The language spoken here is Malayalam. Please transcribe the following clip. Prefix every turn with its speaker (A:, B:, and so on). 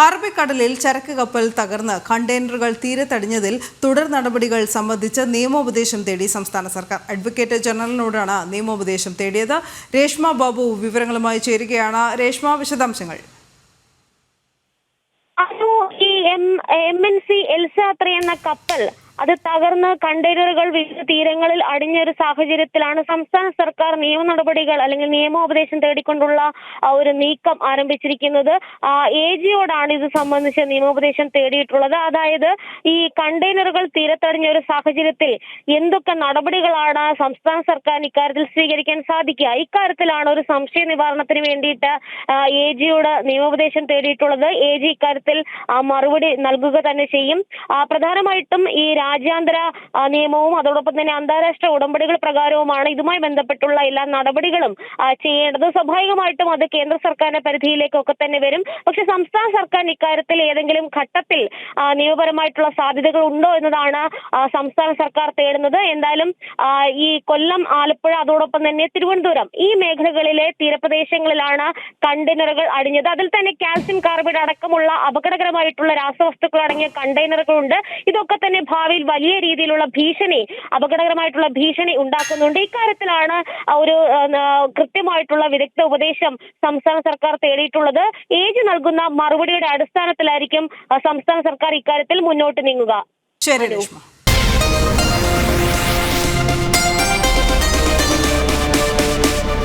A: അറബിക്കടലിൽ ചരക്ക് കപ്പൽ തകർന്ന് കണ്ടെയ്നറുകൾ തീരത്തടിഞ്ഞതിൽ തുടർ നടപടികൾ സംബന്ധിച്ച് നിയമോപദേശം തേടി സംസ്ഥാന സർക്കാർ. അഡ്വക്കേറ്റ് ജനറലിനോടാണ് നിയമോപദേശം തേടിയത്. രേഷ്മ ബാബു വിവരങ്ങളുമായി ചേരുകയാണ്. രേഷ്മ, വിശദാംശങ്ങൾ.
B: ഈ MNC എൽസാത്ര എന്ന കപ്പൽ അത് തകർന്ന് കണ്ടെയ്നറുകൾ വിവിധ തീരങ്ങളിൽ അടിഞ്ഞൊരു സാഹചര്യത്തിലാണ് സംസ്ഥാന സർക്കാർ നിയമ നടപടികൾ അല്ലെങ്കിൽ നിയമോപദേശം തേടിക്കൊണ്ടുള്ള ഒരു നീക്കം ആരംഭിച്ചിരിക്കുന്നത്. AGയോടാണ് ഇത് സംബന്ധിച്ച് നിയമോപദേശം തേടിയിട്ടുള്ളത്. അതായത് ഈ കണ്ടെയ്നറുകൾ തീരത്തടിഞ്ഞ ഒരു സാഹചര്യത്തിൽ എന്തൊക്കെ നടപടികളാണ് സംസ്ഥാന സർക്കാരിന് ഇക്കാര്യത്തിൽ സ്വീകരിക്കാൻ സാധിക്കുക, ഇക്കാര്യത്തിലാണ് ഒരു സംശയ നിവാരണത്തിന് വേണ്ടിയിട്ട് AGയോട് നിയമോപദേശം തേടിയിട്ടുള്ളത്. AG ഇക്കാര്യത്തിൽ മറുപടി നൽകുക തന്നെ ചെയ്യും. പ്രധാനമായിട്ടും ഈ രാജ്യാന്തര നിയമവും അതോടൊപ്പം തന്നെ അന്താരാഷ്ട്ര ഉടമ്പടികൾ പ്രകാരവുമാണ് ഇതുമായി ബന്ധപ്പെട്ടുള്ള എല്ലാ നടപടികളും ചെയ്യേണ്ടത്. സ്വാഭാവികമായിട്ടും അത് കേന്ദ്ര സർക്കാരിന്റെ പരിധിയിലേക്കൊക്കെ തന്നെ വരും. പക്ഷെ സംസ്ഥാന സർക്കാരിന് ഇക്കാര്യത്തിൽ ഏതെങ്കിലും ഘട്ടത്തിൽ നിയമപരമായിട്ടുള്ള സാധ്യതകൾ ഉണ്ടോ എന്നതാണ് സംസ്ഥാന സർക്കാർ തേടുന്നത്. എന്തായാലും ഈ കൊല്ലം, ആലപ്പുഴ അതോടൊപ്പം തന്നെ തിരുവനന്തപുരം ഈ മേഖലകളിലെ തീരപ്രദേശങ്ങളിലാണ് കണ്ടെയ്നറുകൾ അടിഞ്ഞത്. അതിൽ തന്നെ കാൽസ്യം കാർബൈഡ് അടക്കമുള്ള അപകടകരമായിട്ടുള്ള രാസവസ്തുക്കൾ അടങ്ങിയ കണ്ടെയ്നറുകളുണ്ട്. ഇതൊക്കെ തന്നെ ഭാവിയിൽ വലിയ രീതിയിലുള്ള അപകടകരമായിട്ടുള്ള ഭീഷണി ഉണ്ടാക്കുന്നുണ്ട്. ഇക്കാര്യത്തിലാണ് ഒരു കൃത്യമായിട്ടുള്ള വിദഗ്ധ ഉപദേശം സംസ്ഥാന സർക്കാർ തേടിയിട്ടുള്ളത്. AG നൽകുന്ന മറുപടിയുടെ അടിസ്ഥാനത്തിലായിരിക്കും സംസ്ഥാന സർക്കാർ ഇക്കാര്യത്തിൽ മുന്നോട്ട് നീങ്ങുക.
A: ശരി രേഷ്മ.